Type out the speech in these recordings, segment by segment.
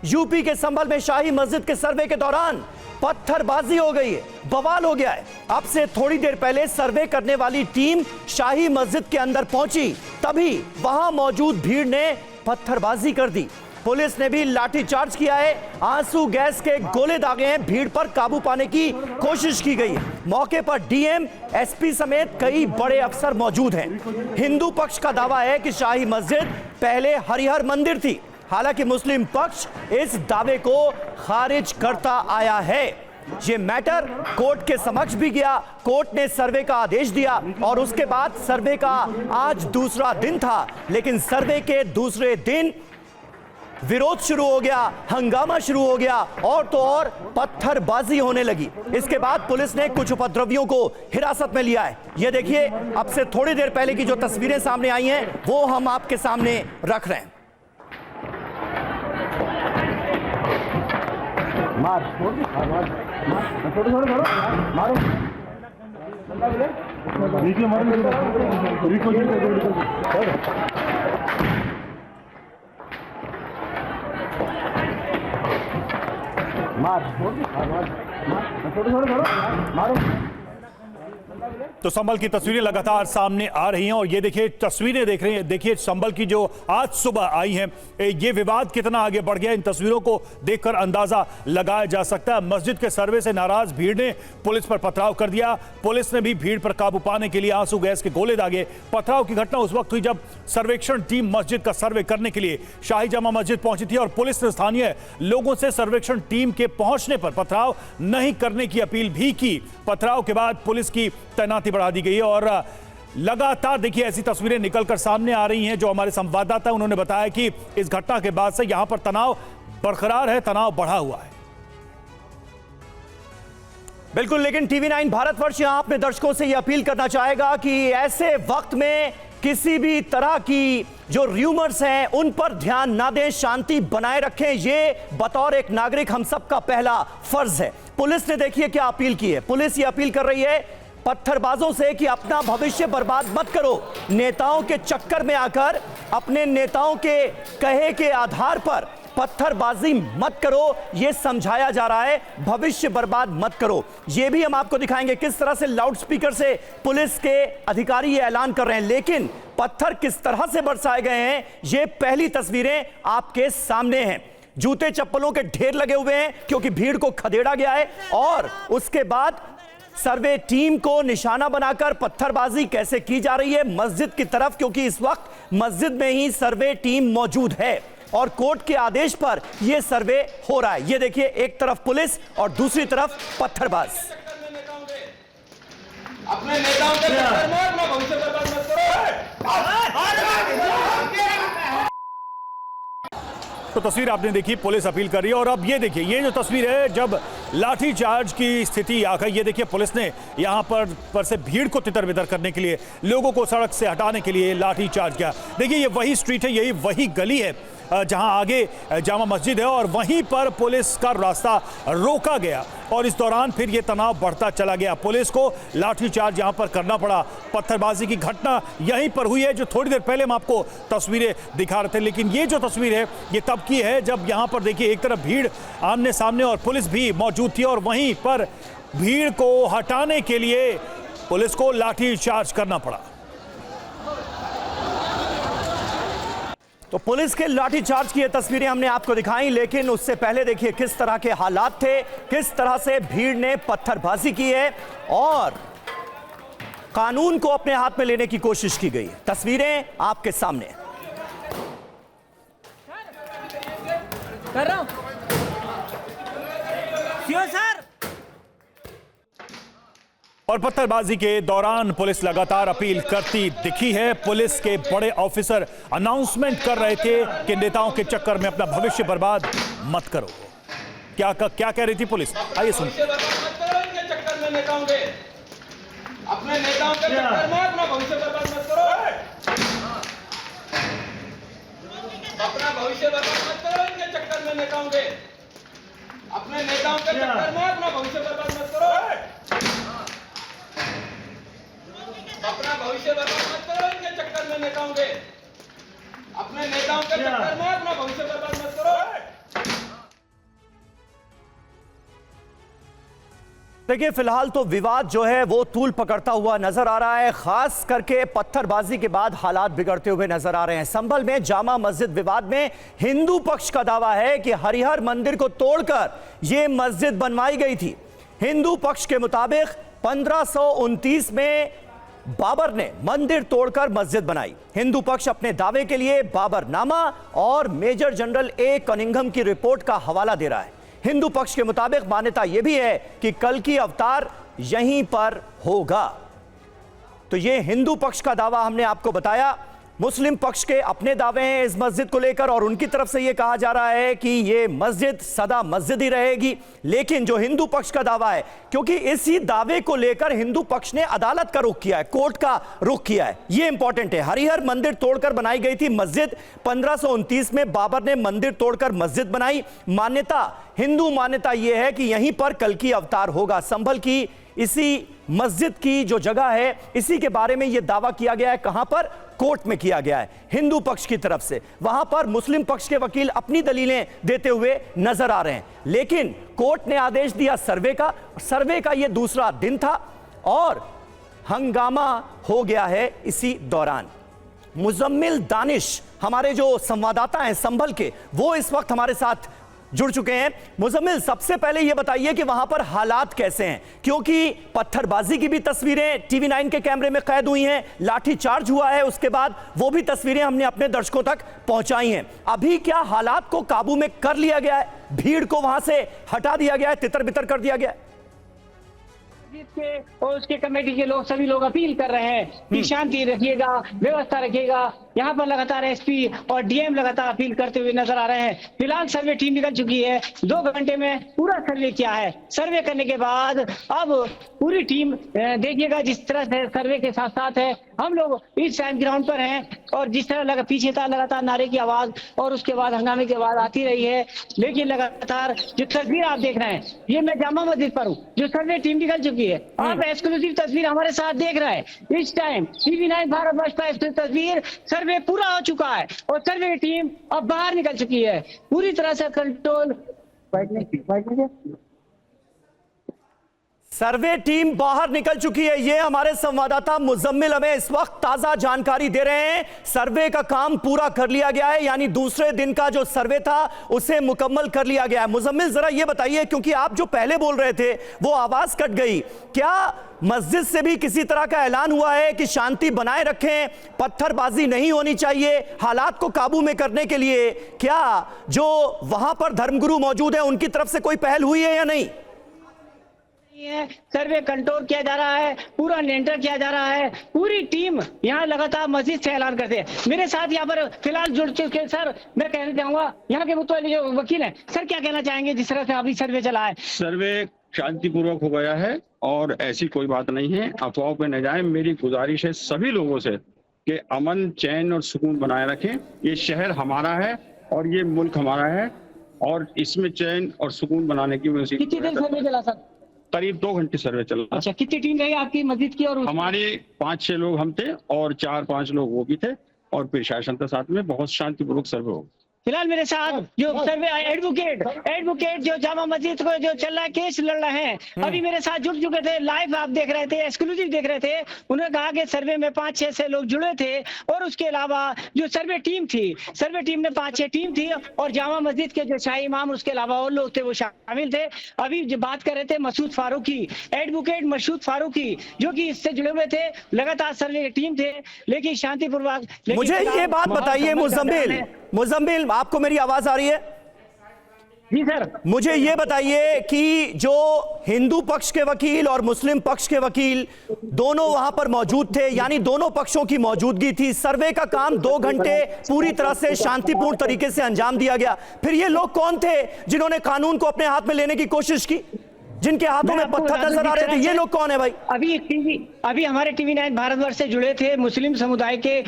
UP के संभल में शाही मस्जिद के सर्वे के दौरान पत्थरबाजी हो गई है, बवाल हो गया है। अब से थोड़ी देर पहले सर्वे करने वाली टीम शाही मस्जिद के अंदर पहुंची, तभी वहां मौजूद भीड़ ने पत्थरबाजी कर दी। पुलिस ने भी लाठीचार्ज किया है, आंसू गैस के गोले दागे हैं, भीड़ पर काबू पाने की कोशिश की गई है। मौके पर डीएम, एसपी समेत कई बड़े अफसर मौजूद हैं। हिंदू पक्ष का दावा है कि शाही मस्जिद पहले हरिहर मंदिर थी, हालांकि मुस्लिम पक्ष इस दावे को खारिज करता आया है। ये मैटर कोर्ट के समक्ष भी गया, कोर्ट ने सर्वे का आदेश दिया और उसके बाद सर्वे का आज दूसरा दिन था, लेकिन सर्वे के दूसरे दिन विरोध शुरू हो गया, हंगामा शुरू हो गया और तो और पत्थरबाजी होने लगी। इसके बाद पुलिस ने कुछ उपद्रवियों को हिरासत में लिया है। ये देखिए, अब से थोड़ी देर पहले की जो तस्वीरें सामने आई हैं वो हम आपके सामने रख रहे हैं। तो संभल की तस्वीरें लगातार सामने आ रही हैं और ये देखिए तस्वीरें देख रहे हैं, देखिए संभल की जो आज सुबह आई हैं, ये विवाद कितना आगे बढ़ गया इन तस्वीरों को देखकर अंदाजा लगाया जा सकता है। मस्जिद के सर्वे से नाराज भीड़ ने पुलिस पर पथराव कर दिया। पुलिस ने भी भीड़ पर काबू पाने के लिए आंसू गैस के गोले दागे। पथराव की घटना उस वक्त हुई जब सर्वेक्षण टीम मस्जिद का सर्वे करने के लिए शाही जामा मस्जिद पहुंची थी और पुलिस ने स्थानीय लोगों से सर्वेक्षण टीम के पहुंचने पर पथराव नहीं करने की अपील भी की। पथराव के बाद पुलिस की तैनाती बढ़ा दी गई है और लगातार देखिए ऐसी तस्वीरें निकलकर सामने आ रही हैं। जो हमारे संवाददाता उन्होंने बताया कि इस घटना के बाद से यहां पर तनाव बरकरार है, तनाव बढ़ा हुआ है। बिल्कुल, लेकिन टीवी9 भारतवर्ष यहां अपने दर्शकों से यह अपील करना चाहेगा कि ऐसे वक्त में किसी भी तरह की जो र्यूमर्स हैं उन पर ध्यान ना दें, शांति बनाए रखें। ये बतौर एक नागरिक हम सबका पहला फर्ज है। पुलिस ने देखिए क्या अपील की है। पुलिस ये अपील कर रही है पत्थरबाजों से कि अपना भविष्य बर्बाद मत करो। नेताओं के चक्कर में आकर अपने नेताओं के कहे के आधार पर पत्थरबाजी मत करो, यह समझाया जा रहा है। भविष्य बर्बाद मत करो, यह भी हम आपको दिखाएंगे किस तरह से लाउडस्पीकर से पुलिस के अधिकारी ये ऐलान कर रहे हैं। लेकिन पत्थर किस तरह से बरसाए गए हैं, ये पहली तस्वीरें आपके सामने हैं। जूते चप्पलों के ढेर लगे हुए हैं क्योंकि भीड़ को खदेड़ा गया है और उसके बाद सर्वे टीम को निशाना बनाकर पत्थरबाजी कैसे की जा रही है मस्जिद की तरफ, क्योंकि इस वक्त मस्जिद में ही सर्वे टीम मौजूद है और कोर्ट के आदेश पर यह सर्वे हो रहा है। यह देखिए, एक तरफ पुलिस और दूसरी तरफ पत्थरबाज। अपने नेताओं के चक्कर में अपना भविष्य बर्बाद मत करो। तो तस्वीर आपने देखी, पुलिस अपील कर रही है और अब ये देखिए, ये जो तस्वीर है जब लाठीचार्ज की स्थिति आ गई, ये देखिए पुलिस ने यहाँ पर से भीड़ को तितर बितर करने के लिए, लोगों को सड़क से हटाने के लिए लाठीचार्ज किया। देखिए ये वही स्ट्रीट है, यही वही गली है जहां आगे जामा मस्जिद है और वहीं पर पुलिस का रास्ता रोका गया और इस दौरान फिर ये तनाव बढ़ता चला गया। पुलिस को लाठीचार्ज यहां पर करना पड़ा। पत्थरबाजी की घटना यहीं पर हुई है जो थोड़ी देर पहले हम आपको तस्वीरें दिखा रहे थे, लेकिन ये जो तस्वीर है ये तब की है जब यहां पर देखिए एक तरफ भीड़ आमने सामने और पुलिस भी मौजूद थी और वहीं पर भीड़ को हटाने के लिए पुलिस को लाठीचार्ज करना पड़ा। तो पुलिस के लाठीचार्ज की ये तस्वीरें हमने आपको दिखाई, लेकिन उससे पहले देखिए किस तरह के हालात थे, किस तरह से भीड़ ने पत्थरबाजी की है और कानून को अपने हाथ में लेने की कोशिश की गई। तस्वीरें आपके सामने कर रहा हूं सर। और पत्थरबाजी के दौरान पुलिस लगातार अपील करती दिखी है। पुलिस के बड़े ऑफिसर अनाउंसमेंट कर रहे थे कि नेताओं के चक्कर में अपना भविष्य बर्बाद मत करो। क्या कह रही थी पुलिस, आइए सुनिए। अपने नेताओं के चक्कर में अपना भविष्य बर्बाद मत करो। अपना भविष्य बर्बाद मत करो इनके चक्कर में नेताओं के। अपने नेताओं के चक्कर में अपना भविष्य बर्बाद मत करो। अपना भविष्य बर्बाद मत करो इनके चक्कर में नेताओं के। अपने नेताओं के चक्कर में अपना भविष्य बर्बाद मत करो। देखिए फिलहाल तो विवाद जो है वो तूल पकड़ता हुआ नजर आ रहा है, खास करके पत्थरबाजी के बाद हालात बिगड़ते हुए नजर आ रहे हैं। संभल में जामा मस्जिद विवाद में हिंदू पक्ष का दावा है कि हरिहर मंदिर को तोड़कर यह मस्जिद बनवाई गई थी। हिंदू पक्ष के मुताबिक 1529 में बाबर ने मंदिर तोड़कर मस्जिद बनाई। हिंदू पक्ष अपने दावे के लिए बाबरनामा और मेजर जनरल ए कनिंघम की रिपोर्ट का हवाला दे रहा है। हिंदू पक्ष के मुताबिक मान्यता यह भी है कि कल की अवतार यहीं पर होगा। तो यह हिंदू पक्ष का दावा हमने आपको बताया। मुस्लिम पक्ष के अपने दावे हैं इस मस्जिद को लेकर और उनकी तरफ से यह कहा जा रहा है कि यह मस्जिद सदा मस्जिद ही रहेगी। लेकिन जो हिंदू पक्ष का दावा है, क्योंकि इसी दावे को लेकर हिंदू पक्ष ने अदालत का रुख किया है, कोर्ट का रुख किया है, यह इंपॉर्टेंट है। हरिहर मंदिर तोड़कर बनाई गई थी मस्जिद। 1529 में बाबर ने मंदिर तोड़कर मस्जिद बनाई। हिंदू मान्यता यह है कि यहीं पर कल की अवतार होगा। संभल की इसी मस्जिद की जो जगह है, इसी के बारे में यह दावा किया गया है। कहां पर? कोर्ट में किया गया है हिंदू पक्ष की तरफ से। वहां पर मुस्लिम पक्ष के वकील अपनी दलीलें देते हुए नजर आ रहे हैं। लेकिन कोर्ट ने आदेश दिया सर्वे का। सर्वे का यह दूसरा दिन था और हंगामा हो गया है इसी दौरान। मुजम्मिल दानिश हमारे जो संवाददाता हैं संभल के, वो इस वक्त हमारे साथ जुड़ चुके हैं। मुजम्मिल, सबसे पहले यह बताइए कि वहां पर हालात कैसे हैं, क्योंकि पत्थरबाजी की भी तस्वीरें टीवी 9 के कैमरे में कैद हुई हैं, लाठी चार्ज हुआ है, उसके बाद वो भी तस्वीरें हमने अपने दर्शकों तक पहुंचाई हैं। अभी क्या हालात को काबू में कर लिया गया है? भीड़ को वहां से हटा दिया गया है, तितर बितर कर दिया गया है? के और उसके कमेटी के लोग सभी लोग अपील कर रहे हैं कि शांति रखिएगा, व्यवस्था रखिएगा। यहाँ पर लगातार एसपी और डीएम लगातार अपील करते हुए नजर आ रहे हैं। फिलहाल सर्वे टीम निकल चुकी है। 2 घंटे में पूरा सर्वे किया है। सर्वे करने के बाद अब पूरी टीम देखिएगा जिस तरह से सर्वे के साथ साथ है, हम लोग इस टाइम ग्राउंड पर हैं और जिस तरह पीछे था लगातार नारे की आवाज और उसके बाद हंगामे की आवाज आती रही है। लेकिन लगातार जो तस्वीर आप देख रहे हैं, ये मैं जामा मस्जिद पर हूँ, जो सर्वे टीम निकल चुकी है। आप एक्सक्लूसिव तस्वीर हमारे साथ देख रहे हैं। इस टाइम टीवी 9 भारतवर्ष पर तस्वीर, सर्वे पूरा हो चुका है और सर्वे टीम अब बाहर निकल चुकी है। पूरी तरह से कंट्रोल सर्वे टीम बाहर निकल चुकी है। ये हमारे संवाददाता मुजम्मिल हमें इस वक्त ताजा जानकारी दे रहे हैं। सर्वे का काम पूरा कर लिया गया है, यानी दूसरे दिन का जो सर्वे था उसे मुकम्मल कर लिया गया है। मुजम्मिल, जरा ये बताइए, क्योंकि आप जो पहले बोल रहे थे वो आवाज कट गई, क्या मस्जिद से भी किसी तरह का ऐलान हुआ है कि शांति बनाए रखें, पत्थरबाजी नहीं होनी चाहिए, हालात को काबू में करने के लिए क्या जो वहां पर धर्मगुरु मौजूद है उनकी तरफ से कोई पहल हुई है या नहीं? सर्वे कंट्रोल किया जा रहा है, पूरा नियंत्रण किया जा रहा है। पूरी टीम यहाँ लगातार मस्जिद से ऐलान करते हैं। मेरे साथ यहाँ पर फिलहाल जुड़ चुके सर, मैं कहना चाहूंगा यहाँ के मुतल्लिक़ जो वकील हैं, सर क्या कहना चाहेंगे जिस तरह से अभी सर्वे चला है? सर्वे शांतिपूर्वक हो गया है और ऐसी कोई बात नहीं है, अफवाहों पे न जाए। मेरी गुजारिश है सभी लोगों से कि अमन, चैन और सुकून बनाए रखें। ये शहर हमारा है और ये मुल्क हमारा है और इसमें चैन और सुकून बनाने की वजह से कितनी देर सर्वे चला सर? करीब 2 घंटे सर्वे चल रहा। अच्छा, कितनी टीम रही आपकी मस्जिद की? और हमारे 5-6 लोग हम थे और 4-5 लोग वो भी थे और प्रशासन के साथ में बहुत शांतिपूर्वक सर्वे हो। फिलहाल मेरे साथ जो सर्वे एडवोकेट जो जामा मस्जिद को जो चल रहा है, केस लड़ रहे हैं, अभी मेरे साथ जुड़ चुके थे। लाइव आप देख रहे थे, एक्सक्लूसिव देख रहे थे। उन्होंने कहा कि सर्वे में 5-6 से लोग जुड़े थे और उसके अलावा जो सर्वे टीम थी, सर्वे टीम में 5-6 टीम थी और जामा मस्जिद के जो शाही इमाम उसके अलावा और लोग थे वो शामिल थे। अभी जो बात कर रहे थे मसूद फारूकी, एडवोकेट मसूद फारूकी, जो कि इससे जुड़े हुए थे, लगातार सर्वे की टीम थे, लेकिन शांतिपूर्वक। मुझे ये बात बताइए मुजम्मिल, आपको मेरी आवाज आ रही है? जी सर। मुझे ये बताइए कि जो हिंदू पक्ष के वकील और मुस्लिम पक्ष के वकील दोनों वहां पर मौजूद थे, यानी दोनों पक्षों की मौजूदगी थी। सर्वे का काम 2 घंटे पूरी तरह से शांतिपूर्ण तरीके से अंजाम दिया गया। फिर ये लोग कौन थे जिन्होंने कानून को अपने हाथ में लेने की कोशिश की, जिनके हाथों में पत्थर नजर आ रहे थे? ये लोग कौन है भाई? अभी हमारे टीवी 9 भारतवर्ष से जुड़े थे मुस्लिम समुदाय के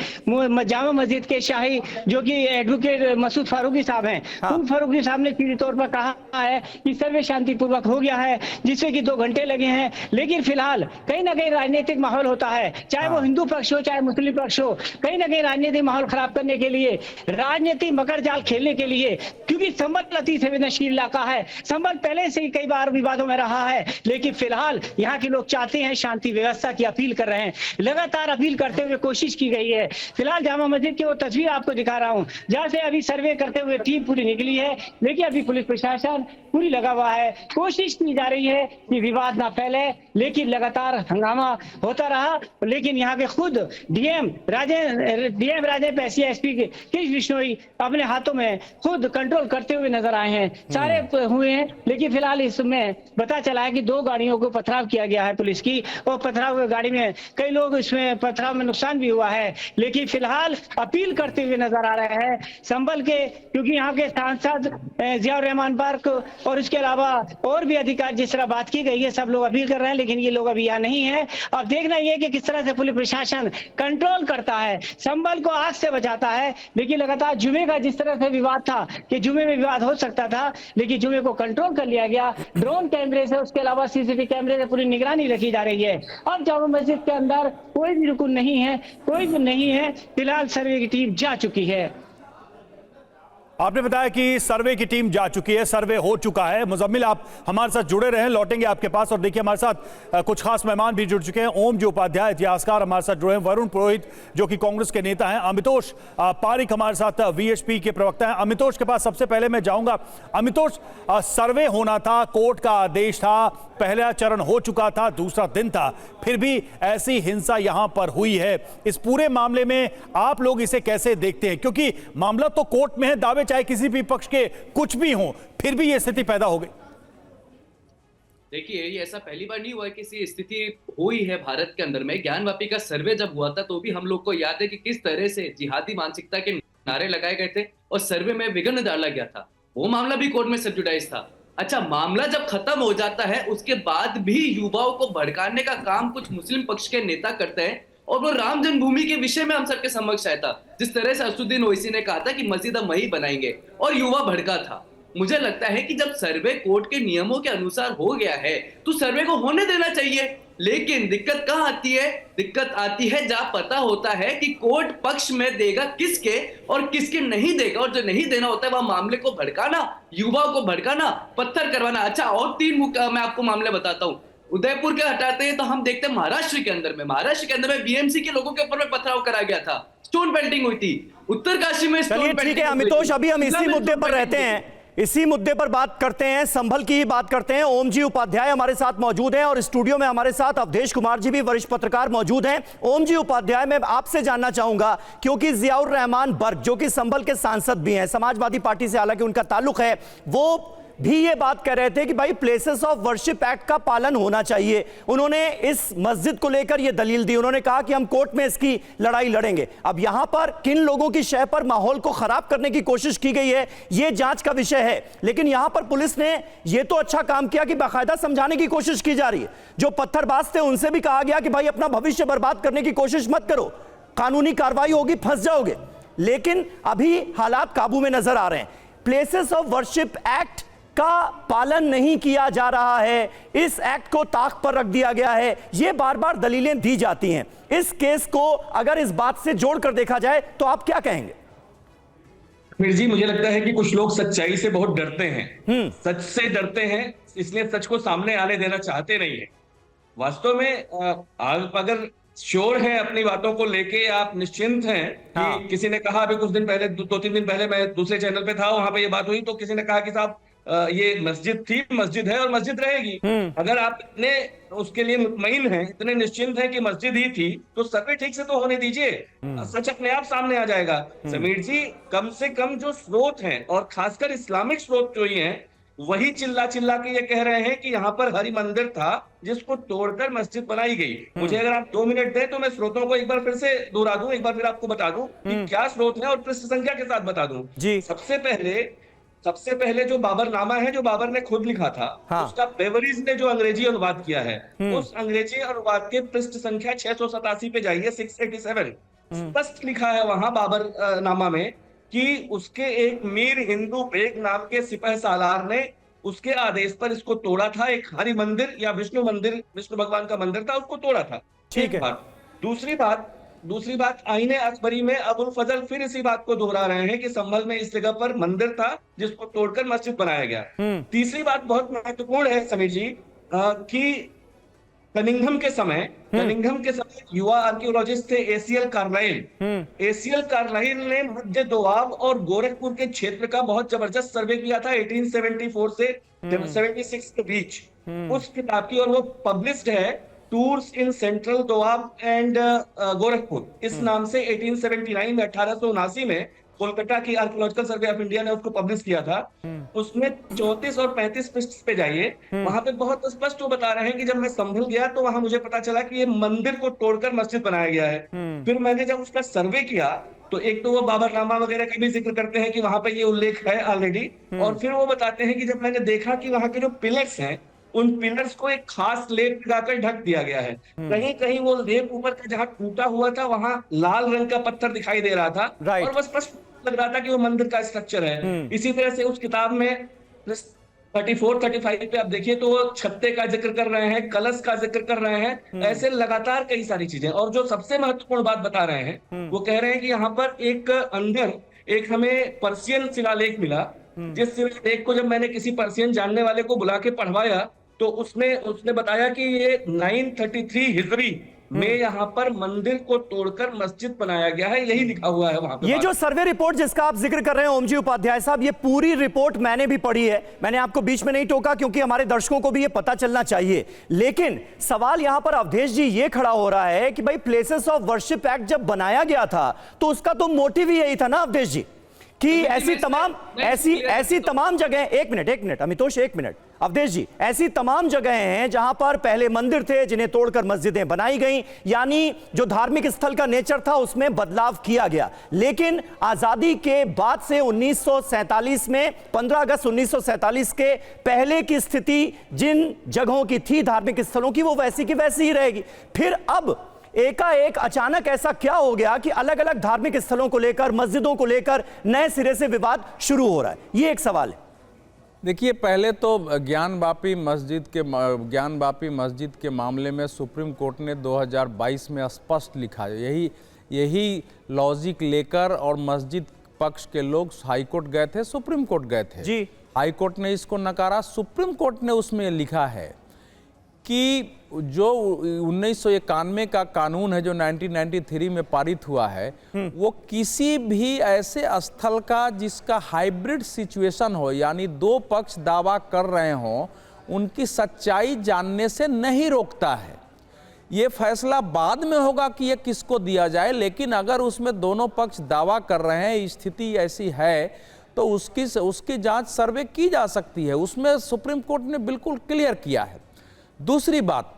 जामा मस्जिद के शाही, जो कि एडवोकेट मसूद फारूकी साहब हैं। उन फारूकी साहब ने सीधे तौर पर कहा है कि सर्वे शांतिपूर्वक हो गया है, जिससे कि 2 घंटे लगे हैं। लेकिन फिलहाल कहीं ना कहीं राजनीतिक माहौल होता है, चाहे वो हिंदू पक्ष हो चाहे मुस्लिम पक्ष हो, कहीं ना कहीं राजनीतिक माहौल खराब करने के लिए, राजनीतिक मकर जाल खेलने के लिए, क्योंकि संभल अति संवेदनशील इलाका है। संभल पहले से ही कई बार विवादों में रहा है, लेकिन फिलहाल यहाँ के लोग चाहते हैं शांति व्यवस्था की अपील कर रहे हैं। लगातार अपील करते हुए कोशिश की गई है। फिलहाल जामा मस्जिद की वो तस्वीर आपको दिखा रहा हूँ, जहाँ से अभी सर्वे करते हुए टीम पूरी निकली है, लेकिन अभी पुलिस प्रशासन पूरी लगा हुआ है। कोशिश की जा रही है कि विवाद ना फैले, लेकिन लगातार हंगामा होता रहा। लेकिन यहाँ के खुद डीएम राजेंद्र पैसिया एसपी कृष्ण बिश्नोई अपने हाथों में खुद कंट्रोल करते हुए नजर आए हैं। सारे हुए हैं, लेकिन फिलहाल इसमें पता चला है कि 2 गाड़ियों को पथराव किया गया है पुलिस की, और पथराव हुए गाड़ी में कई लोग इसमें पथराव में नुकसान भी हुआ है। लेकिन फिलहाल अपील करते हुए नजर आ रहे हैं संभल के, क्योंकि यहाँ के सांसद जियाउर रहमान बर्क और उसके अलावा और भी अधिकारी, जिस तरह बात की गई है, सब लोग अपील कर रहे हैं, लेकिन ये लोग अभी यहाँ नहीं है। अब देखना ये कि किस तरह से पुलिस प्रशासन कंट्रोल करता है, संभल को आग से बचाता है। लेकिन लगातार जुमे का जिस तरह से विवाद था कि जुमे में विवाद हो सकता था, लेकिन जुमे को कंट्रोल कर लिया गया। ड्रोन कैमरे से, उसके अलावा सीसीटीवी कैमरे से पूरी निगरानी रखी जा रही है। अब जामा मस्जिद के अंदर कोई भी रुकन नहीं है, कोई भी नहीं है। फिलहाल सर्वे की टीम जा चुकी है। आपने बताया कि सर्वे की टीम जा चुकी है, सर्वे हो चुका है। मुजम्मिल, आप हमारे साथ जुड़े रहे, लौटेंगे आपके पास। और देखिए, हमारे साथ कुछ खास मेहमान भी जुड़ चुके हैं। ओम जी उपाध्याय इतिहासकार हमारे साथ जुड़े हैं, वरुण पुरोहित जो कि कांग्रेस के नेता हैं, अमितोष पारिक हमारे साथ वीएचपी के प्रवक्ता हैं। अमितोष के पास सबसे पहले मैं जाऊंगा। अमितोष, सर्वे होना था, कोर्ट का आदेश था, पहला चरण हो चुका था, दूसरा दिन था, फिर भी ऐसी हिंसा यहां पर हुई है। इस पूरे मामले में आप लोग इसे कैसे देखते हैं? क्योंकि मामला तो कोर्ट में है, दावे चाहे किसी भी पक्ष के कुछ भी हो, फिर भी यह स्थिति पैदा हो गई। देखिए, ये ऐसा पहली बार नहीं हुआ कि ऐसी स्थिति हुई है भारत के अंदर में। ज्ञानवापी का सर्वे जब हुआ था तो भी हम लोग को याद है कि किस तरह से जिहादी मानसिकता के नारे लगाए गए थे और सर्वे में विघ्न डाला गया था। वो मामला भी कोर्ट में सब्जुडाइज था। अच्छा, मामला जब खत्म हो जाता है उसके बाद भी युवाओं को भड़काने का काम कुछ मुस्लिम पक्ष के नेता करते हैं, और वो राम जन्मभूमि के विषय में हम सबके समक्ष आया था। जिस तरह से असदुद्दीन ओवैसी ने कहा था कि मस्जिद हम वही बनाएंगे, और युवा भड़का था। मुझे लगता है कि जब सर्वे कोर्ट के नियमों के अनुसार हो गया है तो सर्वे को होने देना चाहिए। लेकिन दिक्कत कहां आती है? दिक्कत आती है जहां पता होता है कि कोर्ट पक्ष में देगा किसके और किसके नहीं देगा, और जो नहीं देना होता है वह मामले को भड़काना, युवाओं को भड़काना, पत्थर करवाना। अच्छा, और 3 मैं आपको मामले बताता हूं। उदयपुर के हटाते हैं तो हम देखते हैं महाराष्ट्र के अंदर में बीएमसी के लोगों के ऊपर में पथराव करा गया था, स्टोन पेल्टिंग हुई थी। उत्तरकाशी में चलिए ठीक है अमितोष, अभी हम इसी मुद्दे पर रहते हैं, इसी मुद्दे पर बात करते हैं, संभल की ही बात करते हैं। ओम जी उपाध्याय हमारे साथ मौजूद हैं और स्टूडियो में हमारे साथ अवधेश कुमार जी भी वरिष्ठ पत्रकार मौजूद हैं। ओम जी उपाध्याय, मैं आपसे जानना चाहूंगा, क्योंकि जियाउर रहमान बर्क जो कि संभल के सांसद भी हैं, समाजवादी पार्टी से हालांकि उनका ताल्लुक है, वो भी ये बात कह रहे थे कि भाई प्लेसेस ऑफ वर्शिप एक्ट का पालन होना चाहिए। उन्होंने इस मस्जिद को लेकर यह दलील दी, उन्होंने कहा कि हम कोर्ट में इसकी लड़ाई लड़ेंगे। अब यहां पर किन लोगों की शय पर माहौल को खराब करने की कोशिश की गई है, यह जांच का विषय है। लेकिन यहां पर पुलिस ने यह तो अच्छा काम किया कि बाकायदा समझाने की कोशिश की जा रही है। जो पत्थरबाज थे उनसे भी कहा गया कि भाई अपना भविष्य बर्बाद करने की कोशिश मत करो, कानूनी कार्रवाई होगी, फंस जाओगे। लेकिन अभी हालात काबू में नजर आ रहे हैं। प्लेसेस ऑफ वर्शिप एक्ट का पालन नहीं किया जा रहा है, इस एक्ट को ताक पर रख दिया गया है, ये बार बार दलीलें दी जाती हैं। इस केस को अगर इस बात से जोड़कर देखा जाए तो आप क्या कहेंगे? फिर जी, मुझे लगता है कि कुछ लोग सच्चाई से बहुत डरते हैं, सच से डरते हैं, इसलिए सच को सामने आने देना चाहते नहीं है। वास्तव में आप अगर श्योर हैं अपनी बातों को लेके, आप निश्चिंत हैं कि किसी ने कहा, अभी कुछ दिन पहले, 2-3 दिन पहले मैं दूसरे चैनल पे था, वहां पे ये बात हुई, तो किसी ने कहा कि साहब ये मस्जिद थी, मस्जिद है और मस्जिद रहेगी। अगर आप इतने उसके लिए मुतमईन हैं, इतने निश्चिंत हैं कि मस्जिद ही थी, तो सर्वे ठीक से तो होने दीजिए, सच अपने आप सामने आ जाएगा। समीर जी, कम से कम जो स्रोत हैं, और खासकर इस्लामिक स्रोत जो ही हैं, वही चिल्ला चिल्ला के ये कह रहे हैं कि यहाँ पर हरि मंदिर था जिसको तोड़कर मस्जिद बनाई गई। मुझे अगर आप 2 मिनट दें तो मैं स्रोतों को एक बार फिर से दोहरा दूं, एक बार फिर आपको बता दूं कि क्या स्रोत है और पृष्ठ संख्या के साथ बता दूं जी। सबसे पहले जो बाबरनामा है, जो बाबर ने खुद लिखा था, उसका बेवरीज ने जो अंग्रेजी अनुवाद किया है, उस अंग्रेजी अनुवाद के पृष्ठ संख्या 687 पे जाइए, 687। स्पष्ट लिखा है वहां बाबर नामा में कि उसके एक मीर हिंदू बेग नाम के सिपह सालार ने उसके आदेश पर इसको तोड़ा था। एक हरि मंदिर या विष्णु मंदिर, विष्णु भगवान का मंदिर था, उसको तोड़ा था। ठीक है। दूसरी बात आईने अकबरी में अबुल फजल फिर इसी बात को दोहरा रहे हैं कि संभल में इस जगह पर मंदिर था जिसको तोड़कर मस्जिद बनाया गया। तीसरी बात बहुत महत्वपूर्ण है समीर जी, कि कनिंघम के समय युवा आर्कियोलॉजिस्ट थे एसीएल कार्लाइल ने मध्य दोआब और गोरखपुर के क्षेत्र का बहुत जबरदस्त सर्वे किया था 1874 से 76 के बीच उस किताब की, और वो पब्लिश्ड है tours in central Doab and Gorakhpur इस नाम से 1879 में 1879 में कोलकाता की आर्कियोलॉजिकल सर्वे ऑफ इंडिया ने उसको पब्लिश किया था। उसमें 34 और 35 पृष्ठ पे जाइए, वहां पे बहुत स्पष्ट वो बता रहे हैं कि जब मैं संभल गया तो वहां मुझे पता चला कि ये मंदिर को तोड़कर मस्जिद बनाया गया है। फिर मैंने जब उसका सर्वे किया तो एक तो वो बाबरनामा वगैरह का भी जिक्र करते हैं कि वहां पे ये उल्लेख है ऑलरेडी, और फिर वो बताते हैं कि जब मैंने देखा कि वहां के जो पिलर्स हैं उन पिलर्स को एक खास लेप लगाकर ढक दिया गया है। कहीं कहीं वो लेप ऊपर का जहां टूटा हुआ था वहां लाल रंग का पत्थर दिखाई दे रहा था और बस स्पष्ट लग रहा था कि वो मंदिर का स्ट्रक्चर है। इसी तरह से उस किताब में 34-35 पे आप देखिए तो वो छत्ते का जिक्र कर रहे हैं, कलश का जिक्र कर रहे हैं, ऐसे लगातार कई सारी चीजें। और जो सबसे महत्वपूर्ण बात बता रहे हैं वो कह रहे हैं कि यहाँ पर एक हमें पर्शियन शिलालेख मिला, जिस शिलालेख को जब मैंने किसी पर्शियन जानने वाले को बुला के पढ़वाया तो उसने बताया कि ये 933 हिजरी में यहाँ पर मंदिर को तोड़कर मस्जिद बनाया गया है, यही लिखा हुआ है वहां पे। ये जो सर्वे रिपोर्ट जिसका आप जिक्र कर रहे हैं ओमजी उपाध्याय साहब, ये पूरी रिपोर्ट मैंने भी पढ़ी है, मैंने आपको बीच में नहीं टोका क्योंकि हमारे दर्शकों को भी ये पता चलना चाहिए। लेकिन सवाल यहां पर अवधेश जी ये खड़ा हो रहा है कि भाई प्लेसेस ऑफ वर्शिप एक्ट जब बनाया गया था तो उसका तो मोटिव ही यही था ना अवधेश जी, कि ऐसी तमाम जगह, एक मिनट अमितोष, एक मिनट अवधेश जी, ऐसी तमाम जगह हैं जहां पर पहले मंदिर थे जिन्हें तोड़कर मस्जिदें बनाई गई, यानी जो धार्मिक स्थल का नेचर था उसमें बदलाव किया गया। लेकिन आजादी के बाद से 1947 में 15 अगस्त 1947 के पहले की स्थिति जिन जगहों की थी धार्मिक स्थलों की वो वैसी की वैसी ही रहेगी। फिर अब एकाएक अचानक ऐसा क्या हो गया कि अलग अलग धार्मिक स्थलों को लेकर, मस्जिदों को लेकर नए सिरे से विवाद शुरू हो रहा है? ये एक सवाल है। देखिए, पहले तो ज्ञानवापी मस्जिद के मामले में सुप्रीम कोर्ट ने 2022 में स्पष्ट लिखा है, यही लॉजिक लेकर और मस्जिद पक्ष के लोग हाई कोर्ट गए थे, सुप्रीम कोर्ट गए थे जी। हाई कोर्ट ने इसको नकारा, सुप्रीम कोर्ट ने उसमें लिखा है कि जो 1991 का कानून है जो 1993 में पारित हुआ है, वो किसी भी ऐसे स्थल का जिसका हाइब्रिड सिचुएशन हो, यानी दो पक्ष दावा कर रहे हों, उनकी सच्चाई जानने से नहीं रोकता है। ये फैसला बाद में होगा कि ये किसको दिया जाए, लेकिन अगर उसमें दोनों पक्ष दावा कर रहे हैं, स्थिति ऐसी है, तो उसकी जांच सर्वे की जा सकती है। उसमें सुप्रीम कोर्ट ने बिल्कुल क्लियर किया है। दूसरी बात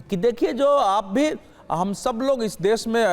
कि देखिए, जो आप भी, हम सब लोग इस देश में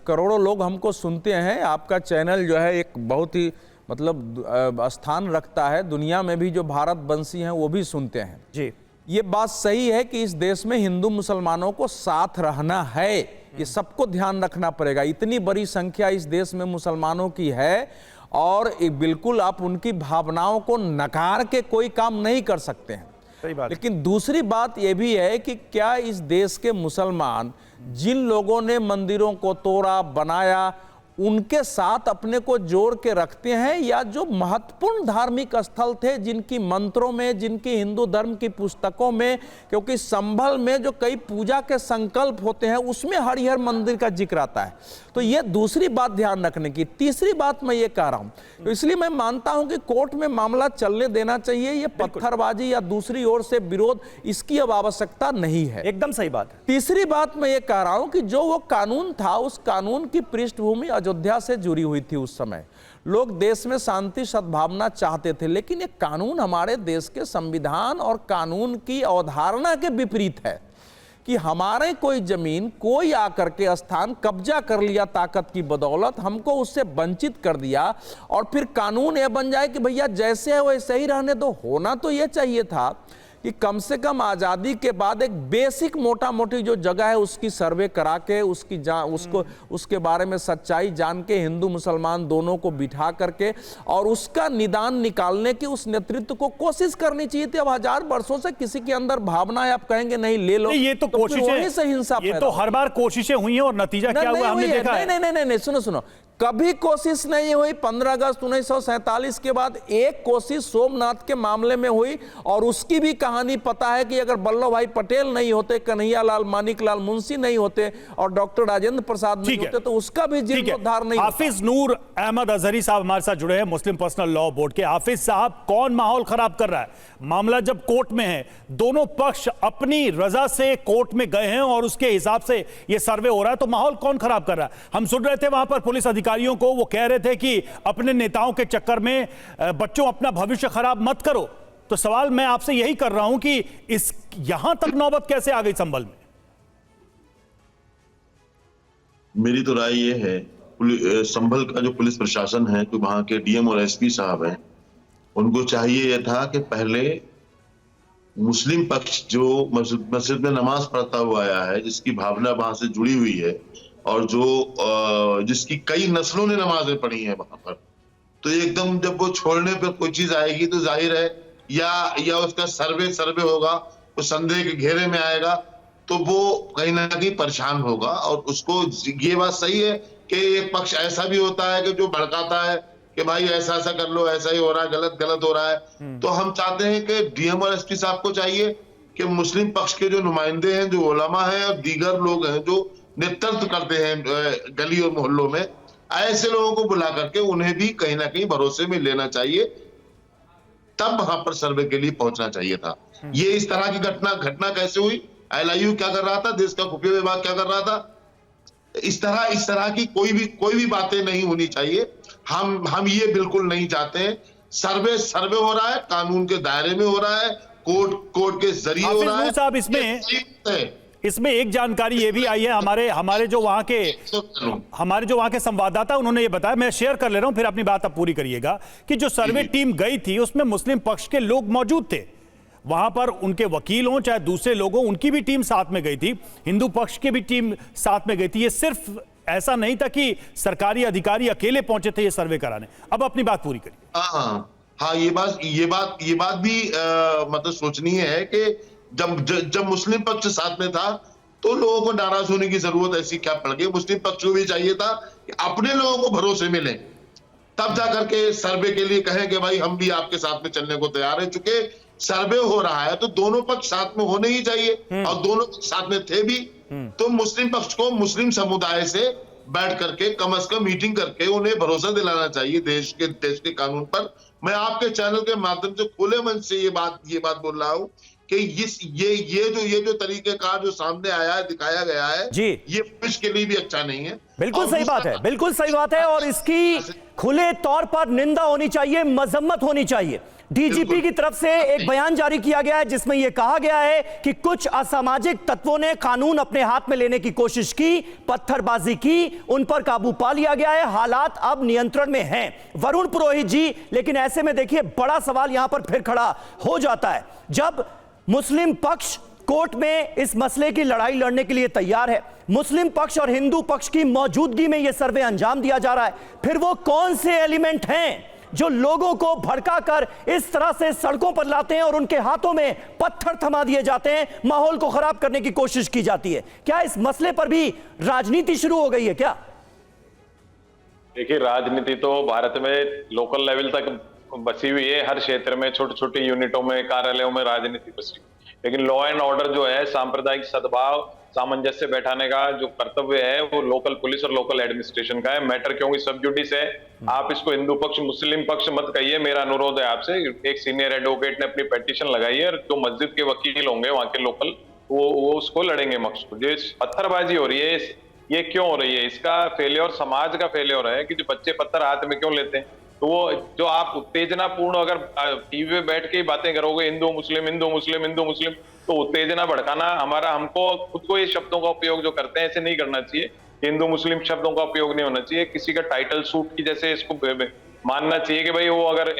करोड़ों लोग हमको सुनते हैं, आपका चैनल जो है एक बहुत ही मतलब स्थान रखता है दुनिया में भी, जो भारतवंशी हैं वो भी सुनते हैं जी। ये बात सही है कि इस देश में हिंदू मुसलमानों को साथ रहना है, ये सबको ध्यान रखना पड़ेगा। इतनी बड़ी संख्या इस देश में मुसलमानों की है और बिल्कुल आप उनकी भावनाओं को नकार के कोई काम नहीं कर सकते हैं। लेकिन दूसरी बात यह भी है कि क्या इस देश के मुसलमान जिन लोगों ने मंदिरों को तोड़ा, बनाया, उनके साथ अपने को जोड़ के रखते हैं, या जो महत्वपूर्ण धार्मिक स्थल थे जिनकी मंत्रों में, जिनकी हिंदू धर्म की पुस्तकों में, क्योंकि संभल में जो कई पूजा के संकल्प होते हैं उसमें हरिहर मंदिर का जिक्र आता है। तो ये दूसरी बात ध्यान रखने की। तीसरी बात मैं ये कह रहा हूं, तो इसलिए मैं मानता हूं कि कोर्ट में मामला चलने देना चाहिए। ये पत्थरबाजी या दूसरी ओर से विरोध, इसकी अब आवश्यकता नहीं है। एकदम सही बात है। तीसरी बात मैं ये कह रहा हूं कि जो वो कानून था, उस कानून की पृष्ठभूमि अयोध्या से जुड़ी हुई थी। उस समय लोग देश में शांति सद्भावना चाहते थे, लेकिन ये कानून हमारे देश के संविधान और कानून की अवधारणा के विपरीत है कि हमारे कोई जमीन कोई आकर के स्थान कब्जा कर लिया ताकत की बदौलत, हमको उससे वंचित कर दिया, और फिर कानून यह बन जाए कि भैया जैसे है वैसे ही रहने दो। होना तो यह चाहिए था कि कम से कम आज़ादी के बाद एक बेसिक मोटा मोटी जो जगह है उसकी सर्वे करा के उसके बारे में सच्चाई जान के हिंदू मुसलमान दोनों को बिठा करके और उसका निदान निकालने की उस नेतृत्व को कोशिश करनी चाहिए थी। अब 1000 वर्षों से किसी के अंदर भावनाएं आप कहेंगे नहीं ले लो, ये तो कोशिशें से हिंसा, ये तो हर बार कोशिशें हुई हैं और नतीजा क्या हुआ हमने देखा है। नहीं, सुनो, कभी कोशिश नहीं हुई। 15 अगस्त 1947 के बाद एक कोशिश सोमनाथ के मामले में हुई, और उसकी भी कहानी पता है कि अगर वल्लभ भाई पटेल नहीं होते, कन्हैयालाल मानिकलाल मुंशी नहीं होते और डॉक्टर राजेंद्र प्रसाद नहीं होते, तो उसका भी जीर्णोद्धार नहीं होता। हाफिज नूर अहमद अजहरी साहब हमारे साथ जुड़े हैं, मुस्लिम पर्सनल लॉ बोर्ड के। हाफिज साहब, कौन माहौल खराब कर रहा है? मामला जब कोर्ट में है, दोनों पक्ष अपनी रजा से कोर्ट में गए हैं और उसके हिसाब से यह सर्वे हो रहा है, तो माहौल कौन खराब कर रहा है? हम सुन रहे थे वहां पर पुलिस अधिकारियों को, वो कह रहे थे कि अपने नेताओं के चक्कर में बच्चों अपना भविष्य खराब मत करो। तो सवाल मैं आपसे यही कर रहा हूं कि इस यहां तक नौबत कैसे आ गई संभल में? मेरी तो राय ये है, संभल का जो पुलिस प्रशासन है, जो वहां के डीएम और एसपी साहब हैं, उनको चाहिए यह था कि पहले मुस्लिम पक्ष जो मस्जिद में नमाज पढ़ता हुआ आया है, जिसकी भावना वहां से जुड़ी हुई है और जो जिसकी कई नस्लों ने नमाजें पढ़ी हैं वहां पर, तो एकदम जब वो छोड़ने पर कोई चीज आएगी तो जाहिर है या उसका सर्वे होगा, वो संदेह के घेरे में आएगा, तो वो कहीं ना कहीं परेशान होगा। और उसको ये बात सही है कि एक पक्ष ऐसा भी होता है कि जो भड़काता है कि भाई ऐसा कर लो, ऐसा ही हो रहा है, गलत हो रहा है। तो हम चाहते हैं कि डीएम और एसपी साहब को चाहिए कि मुस्लिम पक्ष के जो नुमाइंदे हैं, जो उलमा हैं और दीगर लोग हैं जो नेतृत्व करते हैं गली और मोहल्लों में, ऐसे लोगों को बुला करके उन्हें भी कहीं ना कहीं भरोसे में लेना चाहिए, तब वहां पर सर्वे के लिए पहुंचना चाहिए था। ये इस तरह की घटना कैसे हुई? LIU क्या कर रहा था? देश का खुफिया विभाग क्या कर रहा था? इस तरह की कोई भी बातें नहीं होनी चाहिए। हम ये बिल्कुल नहीं चाहते हैं। सर्वे हो रहा है, कानून के दायरे में हो रहा है, कोर्ट के जरिए हो रहा है। साहब, इसमें एक जानकारी ये भी आई है, हमारे जो वहां के संवाददाता, उन्होंने ये बताया, मैं शेयर कर ले रहा हूं, फिर अपनी बात आप पूरी करिएगा, कि जो सर्वे टीम गई थी उसमें मुस्लिम पक्ष के लोग मौजूद थे। वहां पर उनके वकील हों चाहे दूसरे लोग हों, उनकी भी टीम साथ में गई थी, हिंदू पक्ष की भी टीम साथ में गई थी। ये सिर्फ ऐसा नहीं था कि सरकारी अधिकारी अकेले पहुंचे थे ये सर्वे कराने। अब अपनी बात पूरी करिए। हाँ, ये बात भी मतलब सोचनीय है कि जब मुस्लिम पक्ष साथ में था तो लोगों को नाराज होने की जरूरत ऐसी क्या पड़ गई? मुस्लिम पक्ष को भी चाहिए था कि अपने लोगों को भरोसे में लें, तब जाकर के सर्वे के लिए कहें कि भाई हम भी आपके साथ में चलने को तैयार है। चूंकि सर्वे हो रहा है तो दोनों पक्ष साथ में होने ही चाहिए, और दोनों साथ में थे भी। तो मुस्लिम पक्ष को मुस्लिम समुदाय से बैठ करके कम से कम मीटिंग करके उन्हें भरोसा दिलाना चाहिए देश के कानून पर। मैं आपके चैनल के माध्यम से खुले मन से ये बात बोल रहा हूँ कि ये जो तरीकेकार जो सामने आया है, दिखाया गया है जी, ये पुलिस के लिए भी अच्छा नहीं है। बिल्कुल सही बात है, बिल्कुल सही बात है, और इसकी खुले तौर पर निंदा होनी चाहिए, मजम्मत होनी चाहिए। डीजीपी की तरफ से एक बयान जारी किया गया है जिसमें यह कहा गया है कि कुछ असामाजिक तत्वों ने कानून अपने हाथ में लेने की कोशिश की, पत्थरबाजी की, उन पर काबू पा लिया गया है, हालात अब नियंत्रण में हैं। वरुण पुरोहित जी, लेकिन ऐसे में देखिए बड़ा सवाल यहां पर फिर खड़ा हो जाता है, जब मुस्लिम पक्ष कोर्ट में इस मसले की लड़ाई लड़ने के लिए तैयार है, मुस्लिम पक्ष और हिंदू पक्ष की मौजूदगी में यह सर्वे अंजाम दिया जा रहा है, फिर वो कौन से एलिमेंट हैं जो लोगों को भड़काकर इस तरह से सड़कों पर लाते हैं और उनके हाथों में पत्थर थमा दिए जाते हैं, माहौल को खराब करने की कोशिश की जाती है? क्या इस मसले पर भी राजनीति शुरू हो गई है क्या? देखिए, राजनीति तो भारत में लोकल लेवल तक बसी हुई है, हर क्षेत्र में छोटी छोटी यूनिटों में, कार्यालयों में राजनीति बसी, लेकिन लॉ एंड ऑर्डर जो है, सांप्रदायिक सद्भाव, सामंजस्य बैठाने का जो कर्तव्य है वो लोकल पुलिस और लोकल एडमिनिस्ट्रेशन का है। मैटर क्योंकि सब जुडिस है, आप इसको हिंदू पक्ष मुस्लिम पक्ष मत कहिए, मेरा अनुरोध है आपसे। एक सीनियर एडवोकेट ने अपनी पेटिशन लगाई है और जो मस्जिद के वकील होंगे वहां के लोकल, वो उसको लड़ेंगे मक्स को। जो पत्थरबाजी हो रही है ये क्यों हो रही है? इसका फेलियर समाज का फेलियर है कि जो बच्चे पत्थर हाथ में क्यों लेते हैं। तो वो जो आप उत्तेजना पूर्ण अगर टीवी पे बैठ के ही बातें करोगे हिंदू मुस्लिम हिंदू मुस्लिम हिंदू मुस्लिम, तो उत्तेजना भड़काना हमको खुद को ये शब्दों का उपयोग जो करते हैं ऐसे नहीं करना चाहिए। हिंदू मुस्लिम शब्दों का उपयोग नहीं होना चाहिए। किसी का टाइटल सूट की जैसे इसको मानना चाहिए कि भाई वो अगर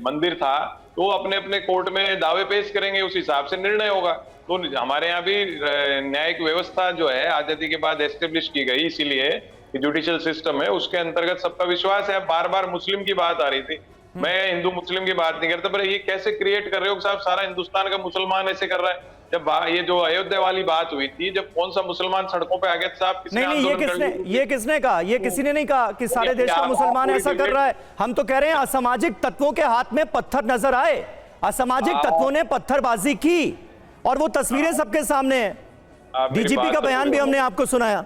मंदिर था तो वो अपने अपने कोर्ट में दावे पेश करेंगे, उस हिसाब से निर्णय होगा। तो हमारे यहाँ भी न्यायिक व्यवस्था जो है आजादी के बाद एस्टेब्लिश की गई, इसीलिए जुडिशियल सिस्टम है, उसके अंतर्गत सबका विश्वास है। बार बार मुस्लिम की बात आ रही थी, मैं हिंदू मुस्लिम की बात नहीं करता, पर ये कैसे क्रिएट कर रहे हो साहब, सारा हिंदुस्तान का मुसलमान ऐसे कर रहा है। जब ये जो अयोध्या वाली बात हुई थी, जब कौन सा मुसलमान सड़कों पे आ गया साहब? नहीं, ये किसने कहा? ये किसी ने नहीं कहा कि सारे देश का मुसलमान ऐसा कर रहा है। हम तो कह रहे हैं असामाजिक तत्वों के हाथ में पत्थर नजर आए, असामाजिक तत्वों ने पत्थरबाजी की और वो तस्वीरें सबके सामने हैं। डीजीपी का बयान भी हमने आपको सुनाया।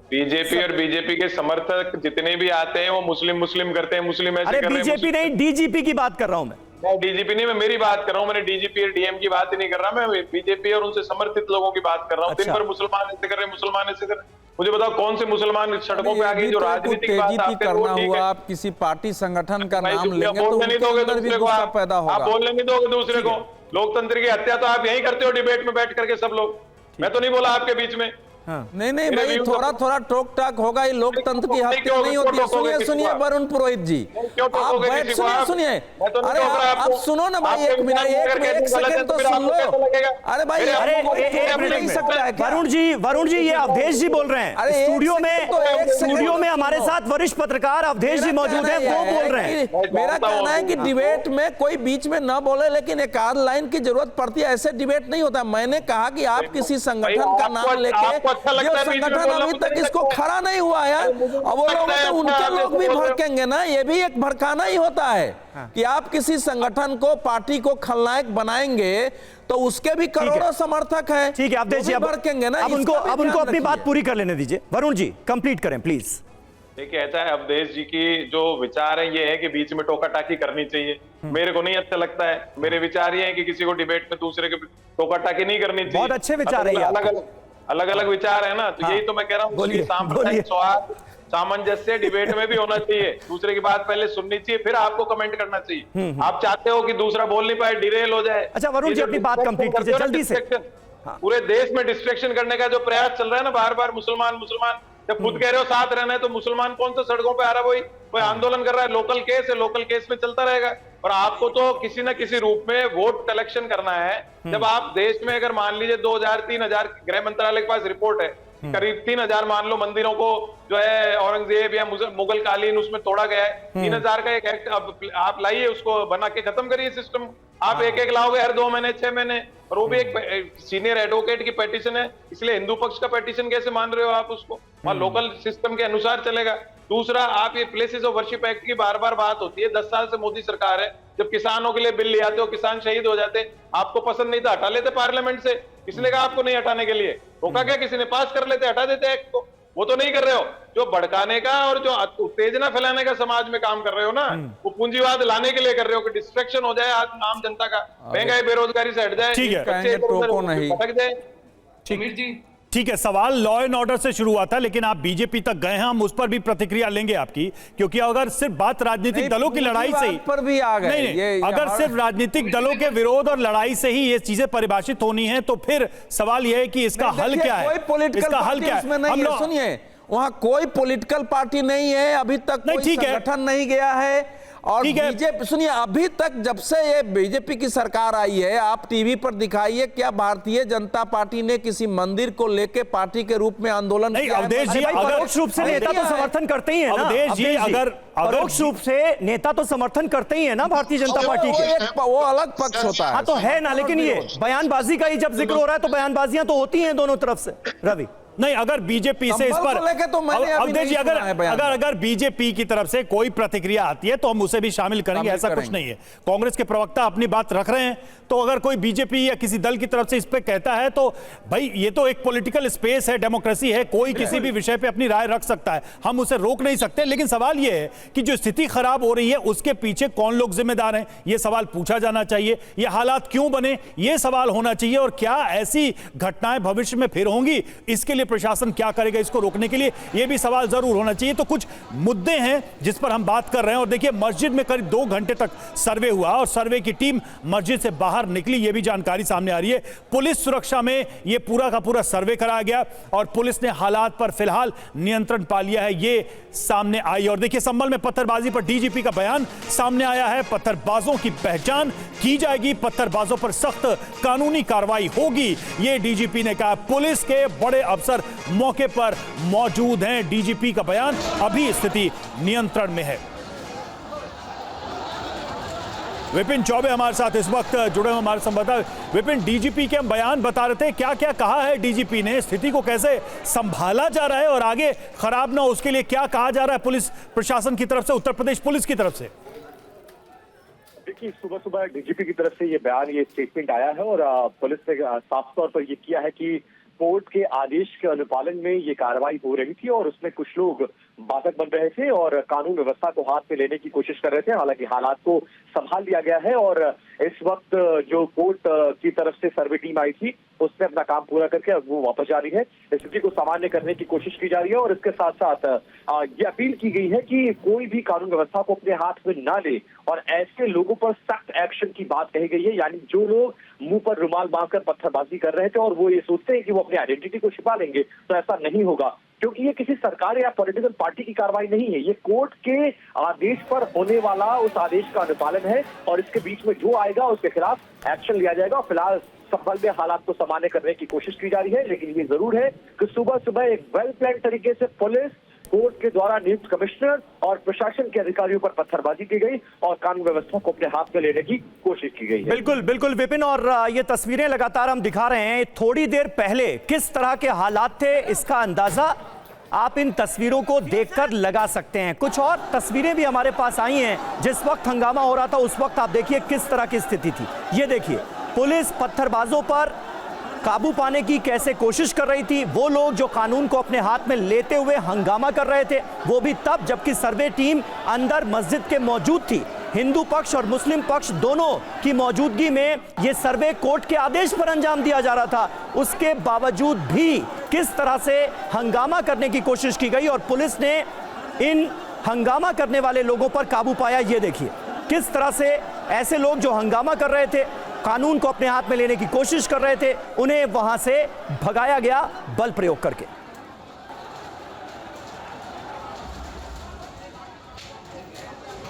बीजेपी और बीजेपी के समर्थक जितने भी आते हैं वो मुस्लिम करते हैं, मुस्लिम ऐसे कर रहे हैं। बीजेपी नहीं, डीजीपी की बात कर रहा हूं मैं। डीजीपी नहीं, मैं मेरी बात कर रहा हूँ। मैंने डीजीपी और डीएम की बात ही नहीं कर रहा, मैं बीजेपी और उनसे समर्थित लोगों की बात कर रहा हूँ। दिन भर मुसलमान ऐसे कर रहे हैं, मुसलमान ऐसे कर रहे हैं। मुझे बताओ कौन से मुसलमान सड़कों पे आगे जो राजनीतिक बात करना हुआ, आप किसी पार्टी संगठन का नाम लेंगे तो बोलने नहीं दोगे दूसरे को, पैदा होगा। आप बोलने नहीं दोगे दूसरे को। लोकतंत्र की हत्या तो आप यही करते हो डिबेट में बैठ करके सब लोग। मैं तो नहीं बोला आपके बीच में। नहीं भाई, थोड़ा टोक टाक होगा। ये लोकतंत्र की हत्या नहीं होती है। सुनिए वरुण पुरोहित जी, आप सुनिए। अरे आप सुनो ना भाई, एक सेकंड तो सुन लो। अरे भाई नहीं सकता है। वरुण जी, ये अवधेश जी बोल रहे हैं। स्टूडियो में हमारे साथ वरिष्ठ पत्रकार अवधेश जी मौजूद हैं, वो बोल रहे हैं। मेरा कहना है कि डिबेट में कोई बीच में न बोले, लेकिन एक आध लाइन की जरूरत पड़ती है। ऐसे डिबेट नहीं होता। मैंने कहा कि आप किसी संगठन का नाम लेके, संगठन अभी तक इसको खड़ा नहीं हुआ है, और वो लोग तो उनके लोग भी भड़केंगे ना। ये भी एक भड़काना ही होता है कि आप किसी संगठन को, पार्टी को खलनायक बनाएंगे तो उसके भी करोड़ों समर्थक हैं। ठीक है अवधेश जी, भड़केंगे ना। अब उनको अपनी बात पूरी कर लेने दीजिए। वरुण जी कंप्लीट करें प्लीज। देखिए ऐसा है, अवधेश जी की जो विचार है ये है कि बीच में टोका टाकी करनी चाहिए। मेरे को नहीं अच्छा लगता है। मेरे विचार ये है कि किसी को डिबेट में दूसरे के टोका टाकी नहीं करनी चाहिए। बहुत अच्छे विचार है, अलग अलग विचार है ना, तो यही तो मैं कह रहा हूँ। सांप्रदायिक सौहार्द, सामंजस्य डिबेट में भी होना चाहिए। दूसरे की बात पहले सुननी चाहिए, फिर आपको कमेंट करना चाहिए। आप चाहते हो कि दूसरा बोल नहीं पाए, डिरेल हो जाए। अच्छा वरुण जी अपनी बात कंप्लीट कीजिए जल्दी से। पूरे देश में डिस्ट्रैक्शन करने का जो प्रयास चल रहा है ना, बार बार मुसलमान, जब खुद कह रहे हो साथ रहना है, तो मुसलमान कौन सा सड़कों पे आ रहा है? कोई आंदोलन कर रहा है, लोकल केस है, लोकल केस में चलता रहेगा। और आपको तो किसी न किसी रूप में वोट कलेक्शन करना है। जब आप देश में अगर मान लीजिए 2000-3000, गृह मंत्रालय के पास रिपोर्ट है, करीब 3000 मान लो मंदिरों को जो है औरंगजेब या मुगल कालीन उसमें तोड़ा गया है। 3000 का एक एक्ट आप लाइए, उसको बना के खत्म करिए सिस्टम। आप एक लाओगे हर 2 महीने 6 महीने, और वो भी एक सीनियर एडवोकेट की पेटिशन है, इसलिए हिंदू पक्ष का पेटिशन कैसे मान रहे हो आप उसको? वहां लोकल सिस्टम के अनुसार चलेगा। दूसरा, आप ये प्लेसेस ऑफ वर्शिप एक्ट की बार बार बात होती है। 10 साल से मोदी सरकार है, जब किसानों के लिए बिल ले आते हो, किसान शहीद हो जाते, आपको पसंद नहीं था, हटा लेते पार्लियामेंट से। इसलिए कहा आपको नहीं हटाने के लिए, रोका क्या? किसी ने पास कर लेते, हटा देते एक्ट को। वो तो नहीं कर रहे हो। जो भड़काने का और जो उत्तेजना फैलाने का समाज में काम कर रहे हो ना, वो पूंजीवाद लाने के लिए कर रहे हो कि डिस्ट्रैक्शन हो जाए आम जनता का, महंगाई बेरोजगारी से हट जाए, ठीक है, भटक जाए। ठीक है, सवाल लॉ एंड ऑर्डर से शुरू हुआ था, लेकिन आप बीजेपी तक गए हैं, हम उस पर भी प्रतिक्रिया लेंगे आपकी, क्योंकि अगर सिर्फ बात राजनीतिक दलों की लड़ाई से ही पर भी आ गए, नहीं, अगर सिर्फ राजनीतिक दलों के विरोध और लड़ाई से ही ये चीजें परिभाषित होनी है, तो फिर सवाल यह है कि इसका हल क्या है? इसका हल क्या है? सुनिए, वहां कोई पॉलिटिकल पार्टी नहीं है, अभी तक कोई संगठन नहीं गया है। और बीजेपी, सुनिए, अभी तक जब से ये बीजेपी की सरकार आई है, आप टीवी पर दिखाइए क्या भारतीय जनता पार्टी ने किसी मंदिर को लेके पार्टी के रूप में आंदोलन किया? अवधेश जी, परोक्ष रूप से नेता तो समर्थन करते ही है ना। अवधेश जी, अगर परोक्ष रूप से नेता तो समर्थन करते ही है ना भारतीय जनता पार्टी के, वो अलग पक्ष होता है। हाँ तो है ना, लेकिन ये बयानबाजी का ही जब जिक्र हो रहा है तो बयानबाजियां तो होती हैं दोनों तरफ से। रवि नहीं, अगर बीजेपी से इस पर अवधेश जी, अगर बीजेपी की तरफ से कोई प्रतिक्रिया आती है तो हम उसे भी शामिल करेंगे, ऐसा कुछ नहीं है। कांग्रेस के प्रवक्ता अपनी बात रख रहे हैं, तो अगर कोई बीजेपी या किसी दल की तरफ से इस पे कहता है तो भाई ये तो एक पॉलिटिकल स्पेस है, डेमोक्रेसी है, कोई किसी भी विषय पे अपनी राय रख सकता है, हम उसे रोक नहीं सकते। लेकिन सवाल ये है कि जो स्थिति खराब हो रही है उसके पीछे कौन लोग जिम्मेदार हैं, ये सवाल पूछा जाना चाहिए। ये हालात क्यों बने, ये सवाल होना चाहिए। और क्या ऐसी घटनाएं भविष्य में फिर होंगी, इसके लिए प्रशासन क्या करेगा इसको रोकने के लिए, यह भी सवाल जरूर होना चाहिए। तो कुछ मुद्दे हैं जिस पर हम बात कर रहे हैं। और देखिए, मस्जिद में करीब 2 घंटे तक सर्वे हुआ और सर्वे की टीम मस्जिद से बाहर निकली, यह भी जानकारी सामने आ रही है। पुलिस सुरक्षा में यह पूरा का पूरा सर्वे कराया गया और पुलिस ने हालात पर फिलहाल नियंत्रण पा लिया है, ये सामने आई। और देखिए, संभल में पत्थरबाजी पर डीजीपी का बयान सामने आया है। पत्थरबाजों की पहचान की जाएगी, पत्थरबाजों पर सख्त कानूनी कार्रवाई होगी, यह डीजीपी ने कहा। पुलिस के बड़े अफसर मौके पर मौजूद हैं। डीजीपी का बयान, अभी स्थिति नियंत्रण में है। विपिन चौबे हमारे साथ इस वक्त जुड़े हुए हमारे संवाददाता। विपिन, डीजीपी के हम बयान बता रहे थे, क्या क्या कहा है डीजीपी ने, स्थिति को कैसे संभाला जा रहा है और आगे खराब ना हो उसके लिए क्या कहा जा रहा है पुलिस प्रशासन की तरफ से, उत्तर प्रदेश पुलिस की तरफ से? देखिए, सुबह सुबह डीजीपी की तरफ से ये बयान, ये स्टेटमेंट आया है और पुलिस ने साफ तौर पर ये किया है कि कोर्ट के आदेश के अनुपालन में ये कार्रवाई हो रही थी और उसमें कुछ लोग बाधक बन रहे थे और कानून व्यवस्था को हाथ में लेने की कोशिश कर रहे थे। हालांकि हालात को संभाल लिया गया है और इस वक्त जो कोर्ट की तरफ से सर्वे टीम आई थी उसने अपना काम पूरा करके अब वो वापस जा रही है। स्थिति को सामान्य करने की कोशिश की जा रही है और इसके साथ साथ ये अपील की गई है कि कोई भी कानून व्यवस्था को अपने हाथ में ना ले और ऐसे लोगों पर सख्त एक्शन की बात कही गई है। यानी जो लोग मुंह पर रुमाल बांधकर पत्थरबाजी कर रहे थे और वो ये सोचते हैं कि वो अपनी आइडेंटिटी को छिपा लेंगे, तो ऐसा नहीं होगा, क्योंकि ये किसी सरकार या पॉलिटिकल पार्टी की कार्रवाई नहीं है। ये कोर्ट के आदेश पर होने वाला उस आदेश का अनुपालन है और इसके बीच में जो आएगा उसके खिलाफ एक्शन लिया जाएगा। फिलहाल संभल में हालात को सामान्य करने की कोशिश की जा रही है, लेकिन ये जरूर है कि सुबह सुबह एक वेल प्लान तरीके से पुलिस, कोर्ट के द्वारा नियुक्त कमिश्नर और प्रशासन के अधिकारियों पर पत्थरबाजी की गई और कानून व्यवस्था को अपने हाथ में लेने की कोशिश की गई है। बिल्कुल बिल्कुल विपिन, और ये तस्वीरें लगातार हम दिखा रहे हैं। थोड़ी देर पहले किस तरह के हालात थे इसका अंदाजा आप इन तस्वीरों को देखकर लगा सकते हैं। कुछ और तस्वीरें भी हमारे पास आई हैं। जिस वक्त हंगामा हो रहा था उस वक्त आप देखिए किस तरह की स्थिति थी। ये देखिए, पुलिस पत्थरबाजों पर काबू पाने की कैसे कोशिश कर रही थी। वो लोग जो कानून को अपने हाथ में लेते हुए हंगामा कर रहे थे, वो भी तब जबकि सर्वे टीम अंदर मस्जिद के मौजूद थी। हिंदू पक्ष और मुस्लिम पक्ष दोनों की मौजूदगी में ये सर्वे कोर्ट के आदेश पर अंजाम दिया जा रहा था। उसके बावजूद भी किस तरह से हंगामा करने की कोशिश की गई और पुलिस ने इन हंगामा करने वाले लोगों पर काबू पाया। ये देखिए किस तरह से ऐसे लोग जो हंगामा कर रहे थे, कानून को अपने हाथ में लेने की कोशिश कर रहे थे, उन्हें वहां से भगाया गया बल प्रयोग करके।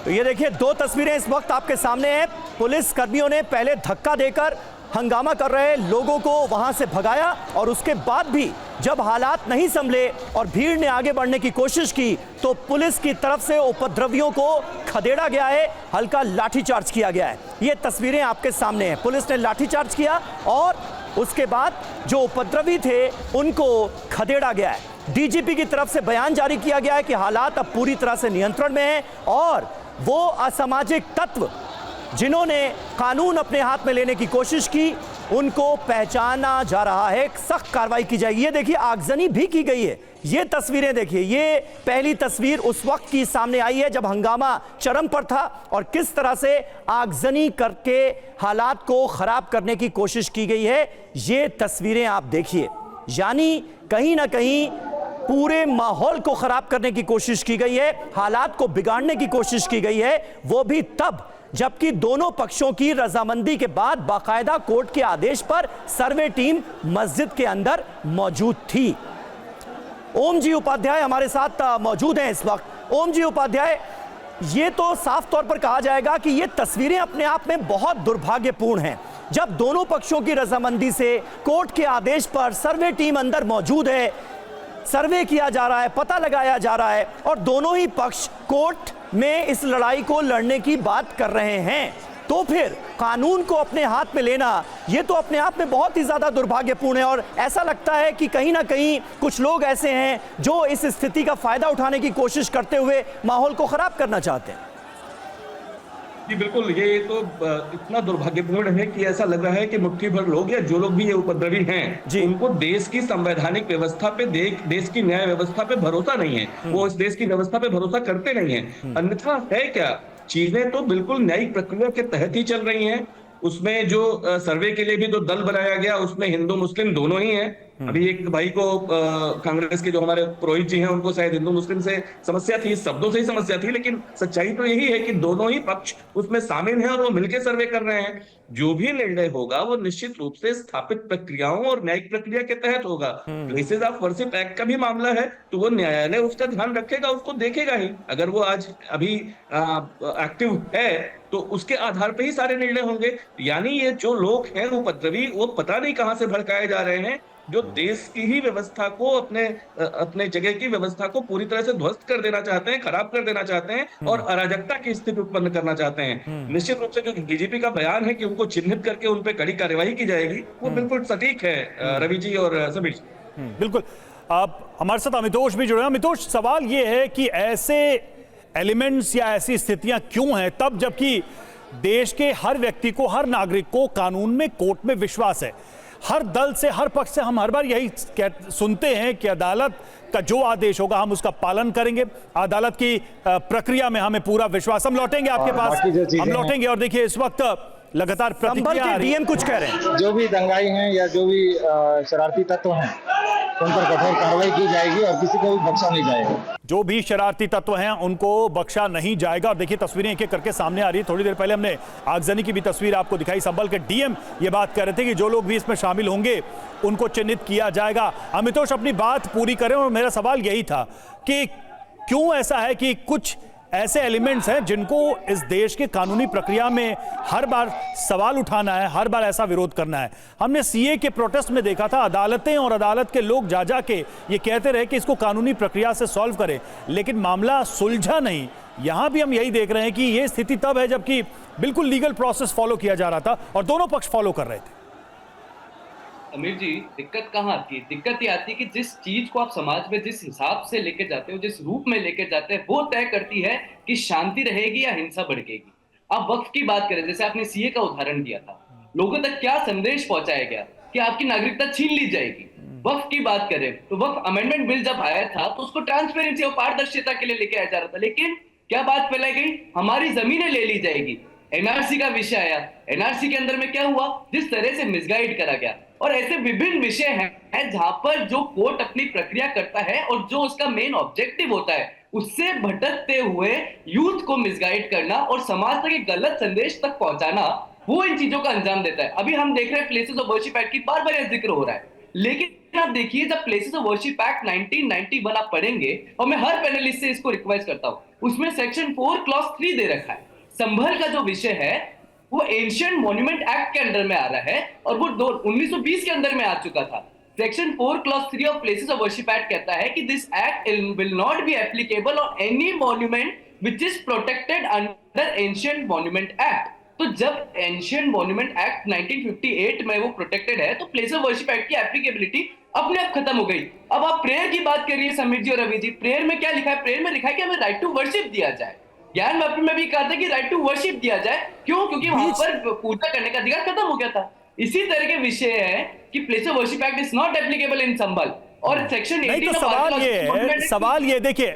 तो ये देखिए, दो तस्वीरें इस वक्त आपके सामने हैं। पुलिस कर्मियों ने पहले धक्का देकर हंगामा कर रहे लोगों को वहां से भगाया और उसके बाद भी जब हालात नहीं संभले और भीड़ ने आगे बढ़ने की कोशिश की तो पुलिस की तरफ से उपद्रवियों को खदेड़ा गया है, हल्का लाठीचार्ज किया गया है। ये तस्वीरें आपके सामने हैं। पुलिस ने लाठीचार्ज किया और उसके बाद जो उपद्रवी थे उनको खदेड़ा गया है। डीजीपी की तरफ से बयान जारी किया गया है कि हालात अब पूरी तरह से नियंत्रण में हैं और वो असामाजिक तत्व जिन्होंने कानून अपने हाथ में लेने की कोशिश की उनको पहचाना जा रहा है, सख्त कार्रवाई की जाएगी। ये देखिए, आगजनी भी की गई है। ये तस्वीरें देखिए, ये पहली तस्वीर उस वक्त की सामने आई है जब हंगामा चरम पर था और किस तरह से आगजनी करके हालात को खराब करने की कोशिश की गई है। ये तस्वीरें आप देखिए, यानी कहीं ना कहीं पूरे माहौल को खराब करने की कोशिश की गई है, हालात को बिगाड़ने की कोशिश की गई है, वो भी तब जबकि दोनों पक्षों की रजामंदी के बाद बाकायदा कोर्ट के आदेश पर सर्वे टीम मस्जिद के अंदर मौजूद थी। ओम जी उपाध्याय हमारे साथ मौजूद हैं इस वक्त। ओम जी उपाध्याय, ये तो साफ तौर पर कहा जाएगा कि ये तस्वीरें अपने आप में बहुत दुर्भाग्यपूर्ण हैं। जब दोनों पक्षों की रजामंदी से कोर्ट के आदेश पर सर्वे टीम अंदर मौजूद है, सर्वे किया जा रहा है, पता लगाया जा रहा है और दोनों ही पक्ष कोर्ट में इस लड़ाई को लड़ने की बात कर रहे हैं, तो फिर कानून को अपने हाथ में लेना ये तो अपने आप में बहुत ही ज्यादा दुर्भाग्यपूर्ण है। और ऐसा लगता है कि कहीं ना कहीं कुछ लोग ऐसे हैं जो इस स्थिति का फायदा उठाने की कोशिश करते हुए माहौल को खराब करना चाहते हैं। जी बिल्कुल, ये तो इतना दुर्भाग्यपूर्ण है कि ऐसा लग रहा है कि मुट्ठी भर लोग या जो लोग भी ये उपद्रवी हैं उनको देश की संवैधानिक व्यवस्था पे, देश की न्याय व्यवस्था पे भरोसा नहीं है। वो इस देश की व्यवस्था पे भरोसा करते नहीं है। अन्यथा है क्या, चीजें तो बिल्कुल न्यायिक प्रक्रिया के तहत ही चल रही हैं। उसमें जो सर्वे के लिए भी जो दल बनाया गया उसमें हिंदू मुस्लिम दोनों ही हैं। अभी एक भाई को कांग्रेस के जो हमारे पुरोहित जी हैं उनको शायद हिंदू मुस्लिम से समस्या थी, शब्दों से ही समस्या थी, लेकिन सच्चाई तो यही है कि दोनों ही पक्ष उसमें शामिल हैं और वो मिलकर सर्वे कर रहे हैं। जो भी निर्णय होगा वो निश्चित रूप से स्थापित प्रक्रियाओं और न्यायिक प्रक्रिया के तहत होगा। प्लेसेस ऑफ वर्शिप एक्ट का भी मामला है तो वो न्यायालय उसका ध्यान रखेगा, उसको देखेगा ही। अगर वो आज अभी एक्टिव है तो उसके आधार पर ही सारे निर्णय होंगे। यानी ये जो लोग हैं उपद्रवी, वो पता नहीं कहां से भड़काए जा रहे हैं जो देश की ही व्यवस्था को अपने जगह की व्यवस्था को पूरी तरह से ध्वस्त कर देना चाहते हैं, खराब कर देना चाहते हैं और अराजकता की स्थिति उत्पन्न करना चाहते हैं। निश्चित रूप से जो डीजीपी का बयान है कि उनको चिन्हित करके उन पर कड़ी कार्यवाही की जाएगी, वो बिल्कुल सटीक है रवि जी और समीर जी। बिल्कुल। आप हमारे साथ अमितोष भी जुड़े हैं। अमितोष, सवाल ये है कि ऐसे एलिमेंट्स या ऐसी स्थितियां क्यों हैं तब जबकि देश के हर व्यक्ति को, हर नागरिक को कानून में, कोर्ट में विश्वास है। हर दल से, हर पक्ष से हम हर बार यही सुनते हैं कि अदालत का जो आदेश होगा हम उसका पालन करेंगे, अदालत की प्रक्रिया में हमें पूरा विश्वास। हम लौटेंगे आपके पास, हम लौटेंगे। और देखिए इस वक्त लगातार प्रतिक्रिया आ रही है। डीएम कुछ कह रहे हैं, जो भी दंगाई हैं या जो भी शरारती तत्व हैं उन पर कठोर कार्रवाई की जाएगी और किसी को भी बख्शा नहीं जाएगा। जो भी शरारती तत्व हैं उनको बख्शा नहीं जाएगा। और देखिए तस्वीरें एक एक करके सामने आ रही है। थोड़ी देर पहले हमने आगजनी की भी तस्वीर आपको दिखाई। संभल के डीएम ये बात कह रहे थे कि जो लोग भी इसमें शामिल होंगे उनको चिन्हित किया जाएगा। अमितोष अपनी बात पूरी करें। और मेरा सवाल यही था कि क्यों ऐसा है कि कुछ ऐसे एलिमेंट्स हैं जिनको इस देश के कानूनी प्रक्रिया में हर बार सवाल उठाना है, हर बार ऐसा विरोध करना है। हमने सीए के प्रोटेस्ट में देखा था, अदालतें और अदालत के लोग जा के ये कहते रहे कि इसको कानूनी प्रक्रिया से सॉल्व करें, लेकिन मामला सुलझा नहीं। यहां भी हम यही देख रहे हैं कि ये स्थिति तब है जबकि बिल्कुल लीगल प्रोसेस फॉलो किया जा रहा था और दोनों पक्ष फॉलो कर रहे थे। अमीर जी, दिक्कत कहाँ आती है? दिक्कत ये आती है कि जिस चीज को आप समाज में जिस हिसाब से लेके जाते हो, जिस रूप में लेके जाते हैं, वो तय करती है कि शांति रहेगी या हिंसा भड़केगी। आप वक्फ की बात करें, जैसे आपने सीए का उदाहरण दिया था, लोगों तक क्या संदेश पहुंचाया गया कि आपकी नागरिकता छीन ली जाएगी। वक्फ की बात करें तो वक्फ अमेंडमेंट बिल जब आया था तो उसको ट्रांसपेरेंसी और पारदर्शिता के लिए लेके आया जा रहा था, लेकिन क्या बात फैलाई गई? हमारी जमीनें ले ली जाएगी। एनआरसी का विषय आया, एनआरसी के अंदर में क्या हुआ? जिस तरह से मिसगाइड करा गया। और ऐसे विभिन्न विषय हैं जहां पर जो कोर्ट अपनी प्रक्रिया करता है और जो उसका मेन ऑब्जेक्टिव होता है उससे भटकते हुए यूथ को मिसगाइड करना और समाज तक एक गलत संदेश तक पहुंचाना, वो इन चीजों का अंजाम देता है। अभी हम देख रहे हैं प्लेसेस ऑफ वर्शिप एक्ट की बार-बार जिक्र हो रहा है, लेकिन आप देखिए जब प्लेसेस ऑफ वर्शिप एक्ट 1991 आप पढ़ेंगे, और मैं हर पैनलिस्ट से इसको रिक्वेस्ट करता हूं, उसमें सेक्शन 4 क्लॉज 3 दे रखा है। संभल का जो विषय है वो एंशिएंट मॉन्यूमेंट एक्ट के अंडर में आ रहा है और वो 1920 के अंदर में आ चुका था। Section 4 clause 3 of places of worship act कहता है कि this act will not be applicable on any monument which is protected under ancient monument act. तो जब एंशिएंट मॉन्यूमेंट एक्ट 1958 में वो प्रोटेक्टेड है तो प्लेस ऑफ वर्शिप एक्ट की एप्लीकेबिलिटी अपने आप खत्म हो गई। अब आप प्रेयर की बात करिए समीर जी और रवि जी, प्रेयर में क्या लिखा है? प्रेयर में लिखा है कि हमें राइट टू वर्शिप दिया जाए। ज्ञान वापी में भी कहा था कि राइट टू वर्शिप दिया जाए। क्यों? क्योंकि वहां पर पूजा करने का अधिकार खत्म हो गया था। इसी तरह के विषय है कि place of worship act is not applicable in Sambhal. और सेक्शन 18 तो सवाल ये देखिए,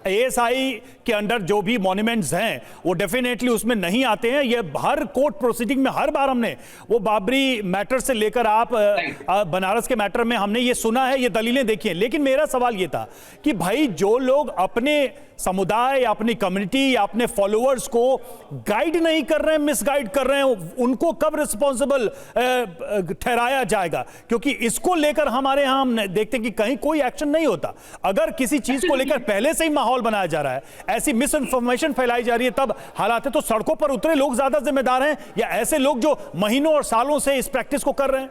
एएसआई के अंडर जो भी मॉन्यूमेंट्स हैं वो डेफिनेटली उसमें नहीं आते हैं। ये हर कोर्ट प्रोसीडिंग में हर बार हमने वो बाबरी मैटर से लेकर आप बनारस के मैटर में हमने ये सुना है, ये दलीलें देखी हैं। लेकिन मेरा सवाल ये था कि भाई जो लोग अपने समुदाय या अपनी कम्युनिटी या अपने फॉलोअर्स को गाइड नहीं कर रहे हैं, मिसगाइड कर रहे हैं, उनको कब रिस्पॉन्सिबल ठहराया जाएगा? क्योंकि इसको लेकर हमारे यहां हम देखते हैं कि कहीं कोई एक्शन नहीं होता। अगर किसी चीज को लेकर पहले से ही माहौल बनाया जा रहा है, ऐसी मिस इन्फॉर्मेशन फैलाई जा रही है, तब हालात है तो सड़कों पर उतरे लोग ज्यादा जिम्मेदार हैं या ऐसे लोग जो महीनों और सालों से इस प्रैक्टिस को कर रहे हैं?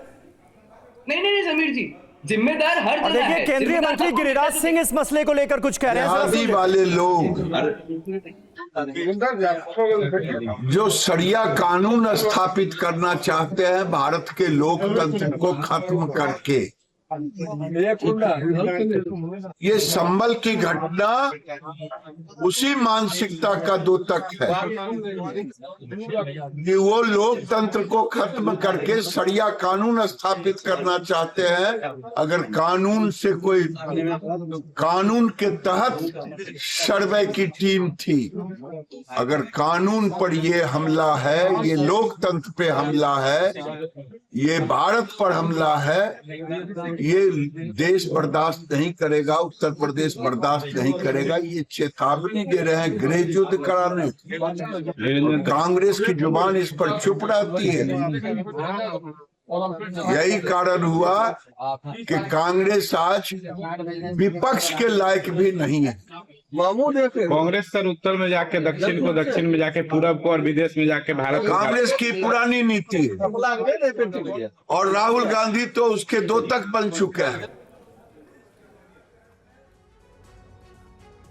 नहीं समीर जी, जिम्मेदार हर जगह है। देखिए केंद्रीय मंत्री गिरिराज सिंह इस मसले को लेकर कुछ कह रहे हैं। आदि वाले लोग जो शरिया कानून स्थापित करना चाहते हैं भारत के लोकतंत्र को खत्म करके, ये संभल की घटना उसी मानसिकता का द्योतक है कि वो लोकतंत्र को खत्म करके शरिया कानून स्थापित करना चाहते हैं। अगर कानून से कोई कानून के तहत सर्वे की टीम थी, अगर कानून पर ये हमला है, ये लोकतंत्र पे हमला है, ये भारत पर हमला है, ये देश बर्दाश्त नहीं करेगा, उत्तर प्रदेश बर्दाश्त नहीं करेगा। ये चेतावनी दे रहे हैं गृह युद्ध कराने। कांग्रेस की जुबान इस पर चुप रहती है। यही कारण हुआ कि कांग्रेस आज विपक्ष के लायक भी नहीं है। कांग्रेस सर उत्तर में जाके दक्षिण को, दक्षिण में जाके पूरब को और विदेश में जाके भारत को। कांग्रेस की पुरानी नीति और राहुल गांधी तो उसके द्योतक बन चुके हैं।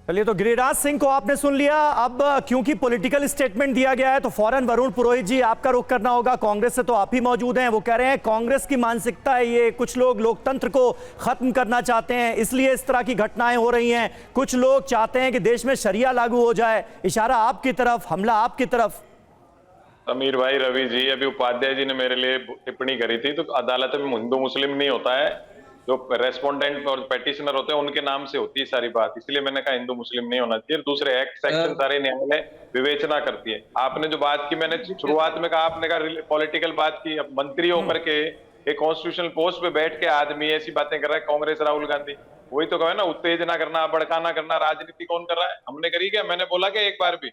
चलिए, तो गिरिराज सिंह को आपने सुन लिया। अब क्योंकि पॉलिटिकल स्टेटमेंट दिया गया है तो फौरन वरुण पुरोहित जी आपका रुख करना होगा। कांग्रेस से तो आप ही मौजूद हैं। वो कह रहे हैं कांग्रेस की मानसिकता है ये, कुछ लोग लोकतंत्र को खत्म करना चाहते हैं, इसलिए इस तरह की घटनाएं हो रही हैं। कुछ लोग चाहते हैं कि देश में शरिया लागू हो जाए। इशारा आपकी तरफ, हमला आपकी तरफ। समीर भाई, रवि जी, अभी उपाध्याय जी ने मेरे लिए टिप्पणी करी थी, तो अदालत में हिंदू मुस्लिम नहीं होता है, जो रेस्पोंडेंट और पेटिशनर होते हैं उनके नाम से होती है सारी बात। इसलिए मैंने कहा हिंदू मुस्लिम नहीं होना चाहिए। दूसरे एक्ट सेक्शन सारे न्यायालय विवेचना करती है। आपने जो बात की, मैंने शुरुआत में कहा, आपने कहा पॉलिटिकल बात की। अब मंत्री होकर के एक कॉन्स्टिट्यूशनल पोस्ट पे बैठ के आदमी ऐसी बातें कर रहा है, कांग्रेस राहुल गांधी, वही तो कहा ना, उत्तेजना करना, भड़काना करना, राजनीति कौन कर रहा है? हमने करी क्या? मैंने बोला कि एक बार भी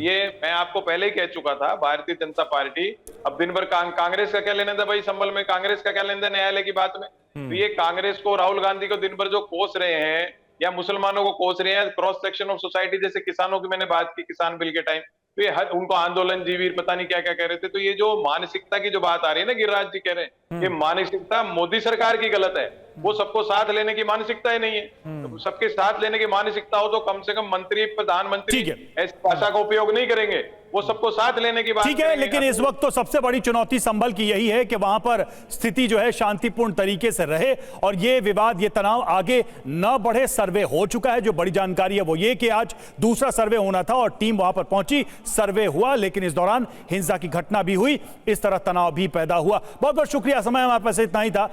ये मैं आपको पहले ही कह चुका था, भारतीय जनता पार्टी अब दिन भर कांग्रेस का क्या लेना था भाई, संभल में कांग्रेस का क्या लेना था न्यायालय की बात में? तो ये कांग्रेस को, राहुल गांधी को दिन भर जो कोस रहे हैं या मुसलमानों को कोस रहे हैं, क्रॉस सेक्शन ऑफ सोसाइटी, जैसे किसानों की मैंने बात की, किसान बिल के टाइम, तो ये उनको आंदोलन जीवी पता नहीं क्या क्या कह रहे थे। तो ये जो मानसिकता की जो बात आ रही है ना, गिरिराज जी कह रहे हैं, ये मानसिकता मोदी सरकार की गलत है। वो सबको साथ लेने की मानसिकता ही नहीं है। तो सबके साथ लेने की मानसिकता हो तो कम से कम मंत्री, प्रधानमंत्री ऐसी भाषा का उपयोग नहीं करेंगे, वो सबको साथ लेने की बात। ठीक है, लेकिन इस वक्त तो सबसे बड़ी चुनौती संभल की यही है कि वहां पर स्थिति जो है शांतिपूर्ण तरीके से रहे और ये विवाद, ये तनाव आगे न बढ़े। सर्वे हो चुका है। जो बड़ी जानकारी है वो ये कि आज दूसरा सर्वे होना था और टीम वहां पर पहुंची, सर्वे हुआ, लेकिन इस दौरान हिंसा की घटना भी हुई, इस तरह तनाव भी पैदा हुआ। बहुत बहुत शुक्रिया, समय हमारे पास इतना ही था।